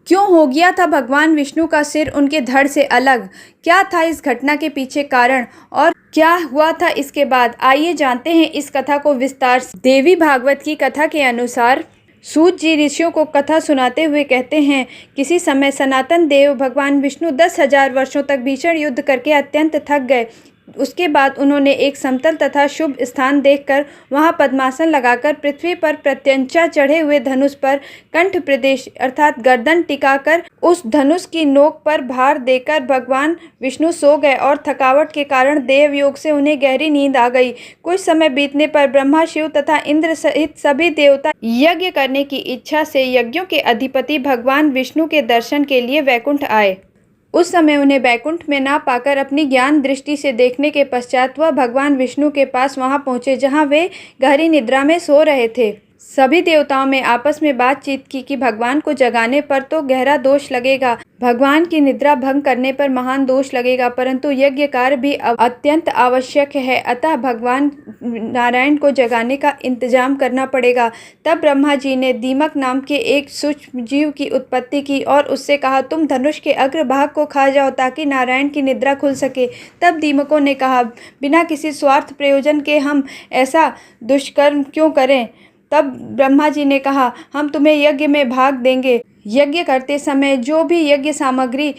क्यों हो गया था भगवान विष्णु का सिर उनके धड़ से अलग? क्या था इस घटना के पीछे कारण और क्या हुआ था इसके बाद? आइए जानते हैं इस कथा को विस्तार से। देवी भागवत की कथा के अनुसार सूत जी ऋषियों को कथा सुनाते हुए कहते हैं, किसी समय सनातन देव भगवान विष्णु 10,000 वर्षों तक भीषण युद्ध करके अत्यंत थक गए। उसके बाद उन्होंने एक समतल तथा शुभ स्थान देखकर वहां पद्मासन लगाकर पृथ्वी पर प्रत्यंचा चढ़े हुए धनुष पर कंठ प्रदेश अर्थात गर्दन टिकाकर उस धनुष की नोक पर भार देकर भगवान विष्णु सो गए और थकावट के कारण देव योग से उन्हें गहरी नींद आ गई। कुछ समय बीतने पर ब्रह्मा, शिव तथा इंद्र सहित सभी देवता यज्ञ करने की इच्छा से यज्ञों के अधिपति भगवान विष्णु के दर्शन के लिए वैकुंठ आए। उस समय उन्हें वैकुंठ में ना पाकर अपनी ज्ञान दृष्टि से देखने के पश्चात वह भगवान विष्णु के पास वहां पहुंचे जहां वे गहरी निद्रा में सो रहे थे। सभी देवताओं में आपस में बातचीत की कि भगवान को जगाने पर तो गहरा दोष लगेगा, भगवान की निद्रा भंग करने पर महान दोष लगेगा, परंतु यज्ञ कार्य भी अत्यंत आवश्यक है, अतः भगवान नारायण को जगाने का इंतजाम करना पड़ेगा। तब ब्रह्मा जी ने दीमक नाम के एक सूक्ष्म जीव की उत्पत्ति की और उससे कहा, तुम धनुष के अग्रभाग को खा जाओ ताकि नारायण की निद्रा खुल सके। तब दीमकों ने कहा, बिना किसी स्वार्थ प्रयोजन के हम ऐसा दुष्कर्म क्यों करें? तब ब्रह्मा जी ने कहा, हम तुम्हें यज्ञ में भाग देंगे। यज्ञ करते समय जो भी यज्ञ सामग्री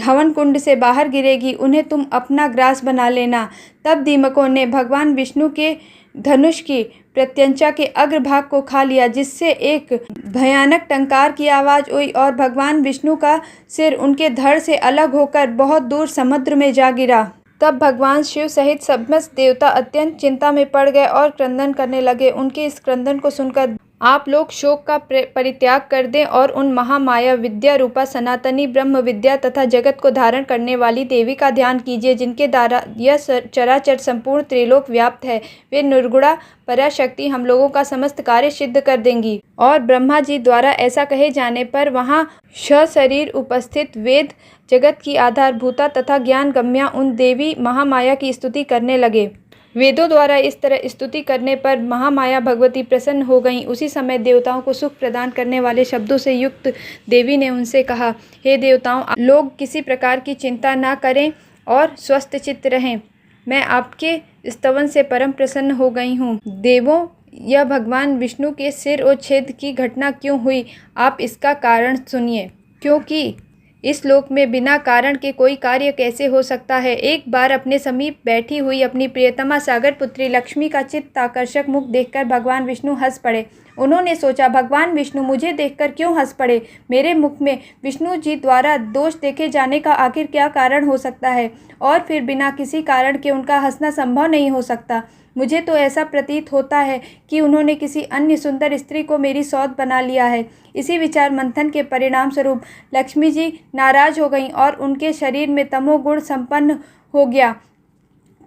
हवन कुंड से बाहर गिरेगी उन्हें तुम अपना ग्रास बना लेना। तब दीमकों ने भगवान विष्णु के धनुष की प्रत्यंचा के अग्रभाग को खा लिया, जिससे एक भयानक टंकार की आवाज़ हुई और भगवान विष्णु का सिर उनके धड़ से अलग होकर बहुत दूर समुद्र में जा गिरा। तब भगवान शिव सहित समस्त देवता अत्यंत चिंता में पड़ गए और क्रंदन करने लगे। उनके इस क्रंदन को सुनकर आप लोग शोक का परित्याग कर दें और उन महामाया विद्या रूपा सनातनी ब्रह्म विद्या तथा जगत को धारण करने वाली देवी का ध्यान कीजिए, जिनके द्वारा यह चराचर संपूर्ण त्रिलोक व्याप्त है। वे निर्गुणा पराशक्ति हम लोगों का समस्त कार्य सिद्ध कर देंगी। और ब्रह्मा जी द्वारा ऐसा कहे जाने पर वहाँ सशरीर उपस्थित वेद जगत की आधारभूता तथा ज्ञान गम्या उन देवी महामाया की स्तुति करने लगे। वेदों द्वारा इस तरह स्तुति करने पर महामाया भगवती प्रसन्न हो गईं। उसी समय देवताओं को सुख प्रदान करने वाले शब्दों से युक्त देवी ने उनसे कहा, हे देवताओं, लोग किसी प्रकार की चिंता ना करें और स्वस्थ चित्त रहें। मैं आपके स्तवन से परम प्रसन्न हो गई हूँ। देवों, यह भगवान विष्णु के सिर और छेद की घटना क्यों हुई, आप इसका कारण सुनिए। क्योंकि इस लोक में बिना कारण के कोई कार्य कैसे हो सकता है। एक बार अपने समीप बैठी हुई अपनी प्रियतमा सागर पुत्री लक्ष्मी का चित्त आकर्षक मुख देखकर भगवान विष्णु हंस पड़े। उन्होंने सोचा, भगवान विष्णु मुझे देखकर क्यों हंस पड़े? मेरे मुख में विष्णु जी द्वारा दोष देखे जाने का आखिर क्या कारण हो सकता है? और फिर बिना किसी कारण के उनका हंसना संभव नहीं हो सकता। मुझे तो ऐसा प्रतीत होता है कि उन्होंने किसी अन्य सुंदर स्त्री को मेरी सौत बना लिया है। इसी विचार मंथन के परिणाम स्वरूप लक्ष्मी जी नाराज हो गईं और उनके शरीर में तमोगुण संपन्न हो गया।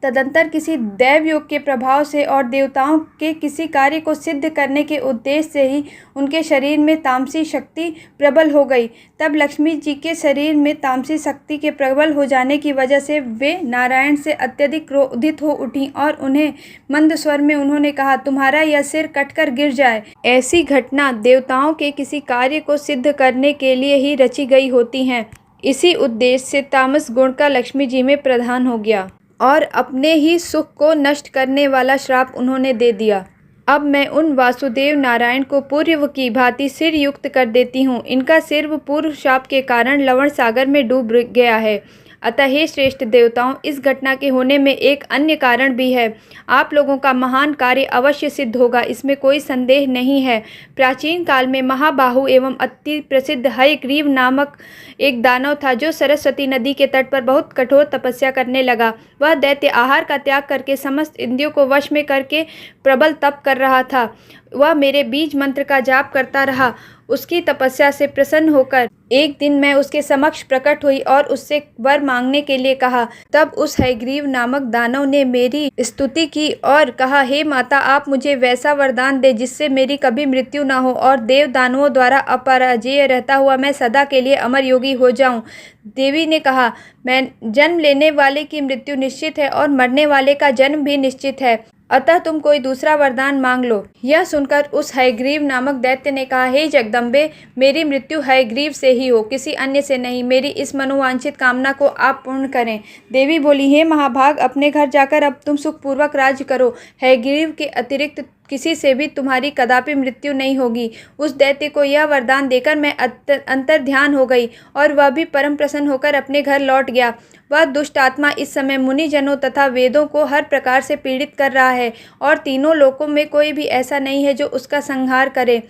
तदंतर किसी दैव योग के प्रभाव से और देवताओं के किसी कार्य को सिद्ध करने के उद्देश्य से ही उनके शरीर में तामसी शक्ति प्रबल हो गई। तब लक्ष्मी जी के शरीर में तामसी शक्ति के प्रबल हो जाने की वजह से वे नारायण से अत्यधिक क्रोधित हो उठी और उन्हें मंद स्वर में उन्होंने कहा, तुम्हारा यह सिर कटकर गिर जाए। ऐसी घटना देवताओं के किसी कार्य को सिद्ध करने के लिए ही रची गई होती हैं। इसी उद्देश्य से तामस गुण का लक्ष्मी जी में प्रधान हो गया और अपने ही सुख को नष्ट करने वाला श्राप उन्होंने दे दिया। अब मैं उन वासुदेव नारायण को पूर्व की भांति सिर युक्त कर देती हूँ। इनका सिर पूर्व शाप के कारण लवण सागर में डूब गया है। अतः हे श्रेष्ठ देवताओं, इस घटना के होने में एक अन्य कारण भी है। आप लोगों का महान कार्य अवश्य सिद्ध होगा, इसमें कोई संदेह नहीं है। प्राचीन काल में महाबाहु एवं अति प्रसिद्ध हयग्रीव नामक एक दानव था, जो सरस्वती नदी के तट पर बहुत कठोर तपस्या करने लगा। वह दैत्य आहार का त्याग करके समस्त इंद्रियों को वश में करके प्रबल तप कर रहा था। वह मेरे बीज मंत्र का जाप करता रहा। उसकी तपस्या से प्रसन्न होकर एक दिन मैं उसके समक्ष प्रकट हुई और उससे वर मांगने के लिए कहा। तब उस हयग्रीव नामक दानव ने मेरी स्तुति की और कहा, हे माता, आप मुझे वैसा वरदान दे जिससे मेरी कभी मृत्यु न हो और देव दानवों द्वारा अपराजेय रहता हुआ मैं सदा के लिए अमर योगी हो जाऊं। देवी ने कहा, मैं जन्म लेने वाले की मृत्यु निश्चित है और मरने वाले का जन्म भी निश्चित है। अतः तुम कोई दूसरा वरदान मांग लो। यह सुनकर उस हयग्रीव नामक दैत्य ने कहा, हे जगदम्बे, मेरी मृत्यु हयग्रीव से ही हो, किसी अन्य से नहीं। मेरी इस मनोवांछित कामना को आप पूर्ण करें। देवी बोली, हे महाभाग, अपने घर जाकर अब तुम सुखपूर्वक राज्य करो। हयग्रीव के अतिरिक्त किसी से भी तुम्हारी कदापि मृत्यु नहीं होगी। उस दैत्य को यह वरदान देकर मैं अंतर्ध्यान हो गई और वह भी परम प्रसन्न होकर अपने घर लौट गया। वह दुष्ट आत्मा इस समय मुनिजनों तथा वेदों को हर प्रकार से पीड़ित कर रहा है और तीनों लोकों में कोई भी ऐसा नहीं है जो उसका संहार करे।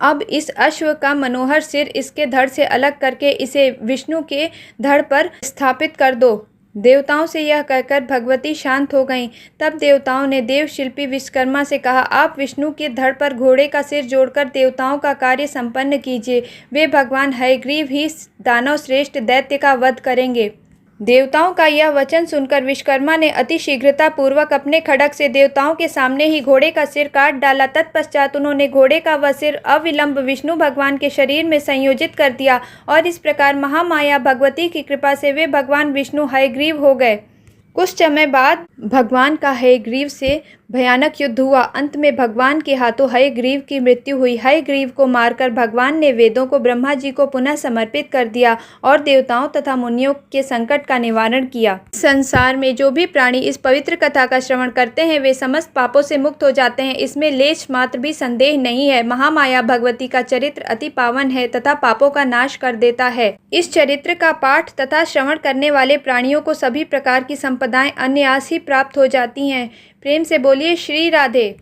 अब इस अश्व का मनोहर सिर इसके धड़ से अलग करके इसे विष्णु के धड़ पर स्थापित कर दो। देवताओं से यह कहकर भगवती शांत हो गईं। तब देवताओं ने देवशिल्पी विश्वकर्मा से कहा, आप विष्णु के धड़ पर घोड़े का सिर जोड़कर देवताओं का कार्य संपन्न कीजिए। वे भगवान हयग्रीव ही दानव श्रेष्ठ दैत्य का वध करेंगे। देवताओं का यह वचन सुनकर विश्वकर्मा ने अति शीघ्रता पूर्वक अपने खड्ग से देवताओं के सामने ही घोड़े का सिर काट डाला। तत्पश्चात उन्होंने घोड़े का वह सिर अविलंब विष्णु भगवान के शरीर में संयोजित कर दिया और इस प्रकार महामाया भगवती की कृपा से वे भगवान विष्णु हयग्रीव हो गए। कुछ समय बाद भगवान का हयग्रीव से भयानक युद्ध हुआ। अंत में भगवान के हाथों हयग्रीव की मृत्यु हुई। हयग्रीव को मारकर भगवान ने वेदों को ब्रह्मा जी को पुनः समर्पित कर दिया और देवताओं तथा मुनियों के संकट का निवारण किया। संसार में जो भी प्राणी इस पवित्र कथा का श्रवण करते हैं वे समस्त पापों से मुक्त हो जाते हैं, इसमें लेश मात्र भी संदेह नहीं है। महामाया भगवती का चरित्र अति पावन है तथा पापों का नाश कर देता है। इस चरित्र का पाठ तथा श्रवण करने वाले प्राणियों को सभी प्रकार की संपदाएं अनायास ही प्राप्त हो जाती हैं। प्रेम से बोलिए श्री राधे।